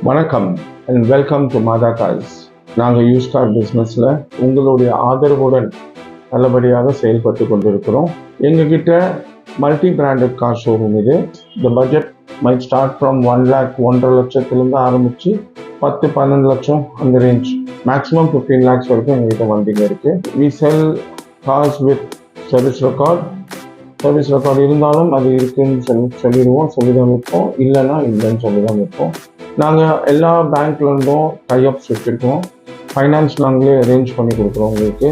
வணக்கம் and welcome to Mata cars. நாங்கள் use car பிஸ்னஸில் உங்களுடைய ஆதரவுடன் நல்லபடியாக செயல்பட்டு கொண்டிருக்கிறோம். எங்ககிட்ட மல்டி பிராண்டட் கார் ஷோரூம் இது. இந்த budget might start from 1 lakh 1.5 லட்சத்துலேருந்து ஆரம்பித்து 10-12 லட்சம் அந்த ரேஞ்ச், மேக்ஸிமம் 15 lakhs வரைக்கும் எங்ககிட்ட வண்டிங்க இருக்குது. We sell cars with service record இருந்தாலும் அது இருக்குன்னு சொல்லிடுவோம், சொல்லிதான் விற்போம். இல்லைன்னா இல்லைன்னு சொல்லிதான் விற்போம். நாங்கள் எல்லா பேங்க்லேருந்தும் டைஅப்ஸ் வச்சுருக்கோம். ஃபைனான்ஸ் நாங்களே அரேஞ்ச் பண்ணி கொடுக்குறோம். உங்களுக்கு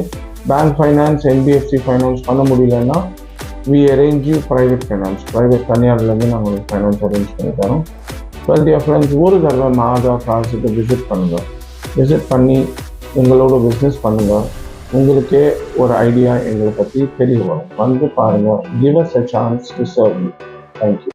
பேங்க் ஃபைனான்ஸ், என்பிஎஃப்சி ஃபைனான்ஸ் பண்ண முடியலன்னா வி அரேஞ்ச் யூ ப்ரைவேட் தனியார்லேருந்து நாங்கள் உங்களுக்கு ஃபைனான்ஸ் அரேஞ்ச் பண்ணி தரோம். வெல் டியர் ஃப்ரெண்ட்ஸ், ஒரு தடவை மாதா கார்ஸுக்கு விசிட் பண்ணுங்கள். விசிட் பண்ணி எங்களோட பிஸ்னஸ் பண்ணுங்கள். உங்களுக்கே ஒரு ஐடியா எங்களை பற்றி தெரிய வரும். வந்து பாருங்கள். Give us a chance to serve you. Thank you.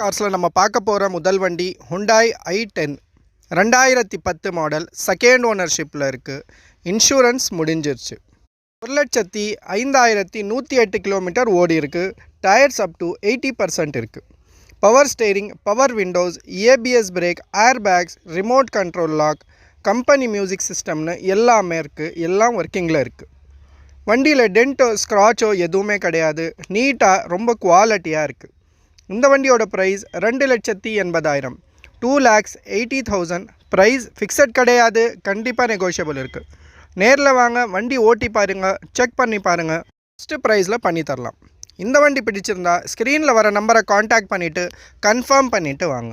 கார்ஸில் நம்ம பார்க்க போகிற முதல் வண்டி ஹுண்டாய் i10 2010 மாடல், செகண்ட் ஓனர்ஷிப்பில் இருக்குது. இன்சூரன்ஸ் முடிஞ்சிருச்சு. 1,05,108 கிலோமீட்டர் ஓடி இருக்குது. டயர்ஸ் அப் டு 80% இருக்குது. Power steering, power windows, ABS brake, air bags, remote control lock, company music சிஸ்டம்னு எல்லாமே இருக்குது. எல்லாம் ஒர்க்கிங்கில் இருக்குது. வண்டியில் டென்ட்டோ ஸ்க்ராச்சோ எதுவுமே கிடையாது. நீட்டாக ரொம்ப குவாலிட்டியாக இருக்குது. இந்த வண்டியோட ப்ரைஸ் 2,80,000, 2,80,000. ப்ரைஸ் ஃபிக்ஸட் கிடையாது, கண்டிப்பாக நெகோஷியபிள் இருக்குது. நேரில் வாங்க, வண்டி ஓட்டி பாருங்கள், செக் பண்ணி பாருங்கள். ஃபஸ்ட்டு ப்ரைஸில் பண்ணி தரலாம். இந்த வண்டி பிடிச்சிருந்தா ஸ்க்ரீனில் வர நம்பரை காண்டாக்ட் பண்ணிவிட்டு கன்ஃபார்ம் பண்ணிவிட்டு வாங்க.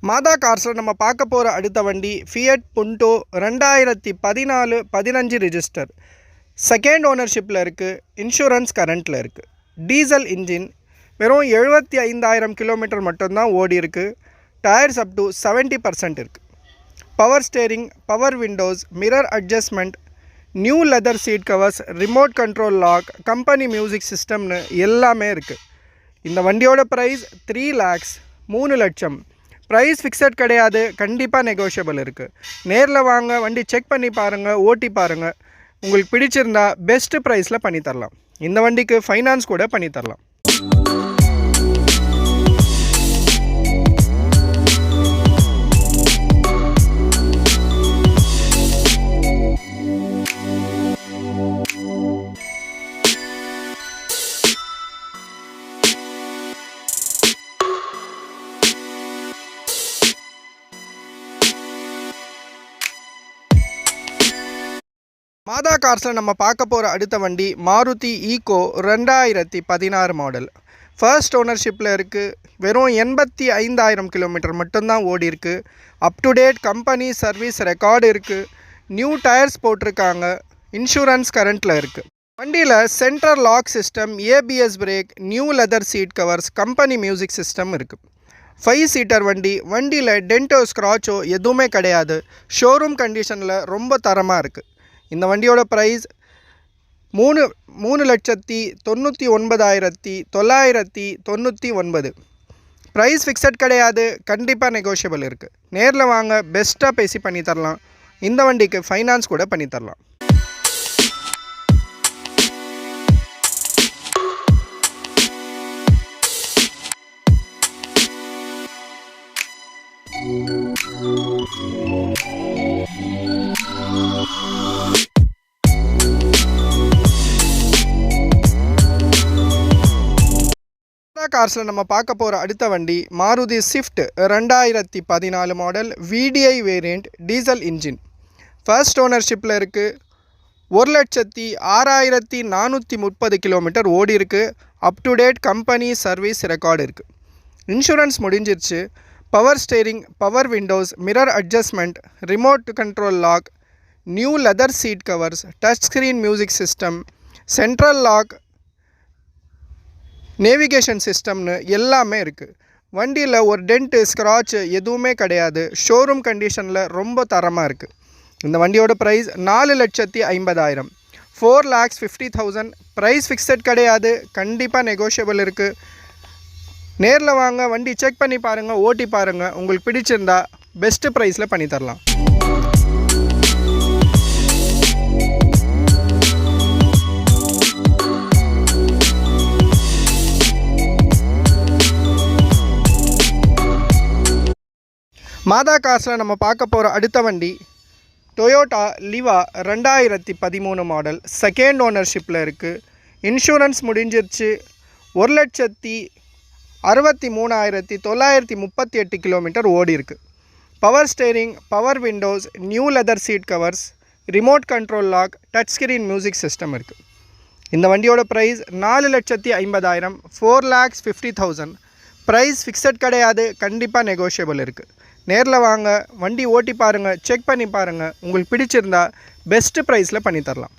மாதா கார்ஸில் நம்ம பார்க்க போகிற அடுத்த வண்டி ஃபியட் புண்டோ 2014-15 ரிஜிஸ்டர், செகண்ட் ஓனர்ஷிப்பில் இருக்குது. இன்சூரன்ஸ் கரண்ட்டில் இருக்குது. டீசல் இன்ஜின், வெறும் 75,000 கிலோமீட்டர் மட்டும்தான் ஓடி இருக்குது. டயர்ஸ் அப் டு 70% இருக்குது. Power steering, power windows, mirror adjustment, new leather seat covers, remote control lock, company music சிஸ்டம்னு எல்லாமே இருக்குது. இந்த வண்டியோட ப்ரைஸ் 3 lakhs, 3 லட்சம். ப்ரைஸ் ஃபிக்ஸட் கிடையாது, கண்டிப்பாக நெகோஷியபிள் இருக்குது. நேரில் வாங்க, வண்டி செக் பண்ணி பாருங்கள், ஓட்டி பாருங்கள். உங்களுக்கு பிடிச்சிருந்தா பெஸ்ட்டு ப்ரைஸில் பண்ணித்தரலாம். இந்த வண்டிக்கு ஃபைனான்ஸ் கூட பண்ணித்தரலாம். மாதா கார்ஸில் நம்ம பார்க்க போகிற அடுத்த வண்டி மாருதி ஈகோ 2016 மாடல், ஃபர்ஸ்ட் ஓனர்ஷிப்பில் இருக்குது. வெறும் 85,000 கிலோமீட்டர் மட்டும்தான் ஓடி இருக்குது. Up to date company service record இருக்குது. நியூ டயர்ஸ் போட்டிருக்காங்க. இன்சூரன்ஸ் கரண்ட்டில் இருக்குது. வண்டியில் central lock system, ABS brake, new leather seat covers, company music system இருக்குது. 5 சீட்டர் வண்டி. வண்டியில் டென்ட்டோ ஸ்க்ராச்சோ எதுவுமே கிடையாது. ஷோரூம் கண்டிஷனில் ரொம்ப தரமாக இருக்குது. இந்த வண்டியோட ப்ரைஸ் 3,99,999. ப்ரைஸ் ஃபிக்ஸட் கிடையாது, கண்டிப்பாக நெகோஷியபிள் இருக்குது. நேரில் வாங்க, பெஸ்ட்டாக பேசி பண்ணித்தரலாம். இந்த வண்டிக்கு ஃபைனான்ஸ் கூட பண்ணித்தரலாம். கார்ஸில் நம்ம பார்க்க போகிற அடுத்த வண்டி Maruti Swift 2014 model, VDI variant, diesel engine, first ஓனர்ஷிப்பில் இருக்குது. 1,06,430 கிலோமீட்டர் ஓடி இருக்கு. Up to date company service record இருக்குது. இன்சூரன்ஸ் முடிஞ்சிருச்சு. Power steering, power windows, mirror adjustment, remote control lock, new leather seat covers, touch screen music system, central lock, navigation சிஸ்டம்னு எல்லாமே இருக்குது. வண்டியில் ஒரு டென்ட்டு, ஸ்க்ராட்சு எதுவுமே கிடையாது. ஷோரூம் கண்டிஷனில் ரொம்ப தரமாக இருக்குது. இந்த வண்டியோட ப்ரைஸ் 4,50,000, 4,50,000. ப்ரைஸ் ஃபிக்ஸட் கிடையாது, கண்டிப்பாக நெகோஷியபிள் இருக்குது. நேரில் வாங்க, வண்டி செக் பண்ணி பாருங்கள், ஓட்டி பாருங்கள். உங்களுக்கு பிடிச்சிருந்தா பெஸ்ட்டு ப்ரைஸில் பண்ணி தரலாம். மாதா கார்ஸில் நம்ம பார்க்க போகிற அடுத்த வண்டி டொயோட்டா லிவா 2013 மாடல். செகண்ட் ஓனர்ஷிப்பில் இருக்குது. இன்சூரன்ஸ் முடிஞ்சிருச்சு. 1,63,938 கிலோமீட்டர் ஓடி இருக்குது. Power steering, power windows, new leather seat covers, remote control lock, touch screen music system இருக்குது. இந்த வண்டியோட ப்ரைஸ் 4,50,000, 4,50,000. ப்ரைஸ் ஃபிக்ஸட் கிடையாது, கண்டிப்பாக நெகோஷியபிள் இருக்குது. நேரில் வாங்க, வண்டி ஓட்டி பாருங்கள், செக் பண்ணி பாருங்கள். உங்களுக்கு பிடிச்சிருந்தா பெஸ்ட்டு ப்ரைஸில் பண்ணி தரலாம்.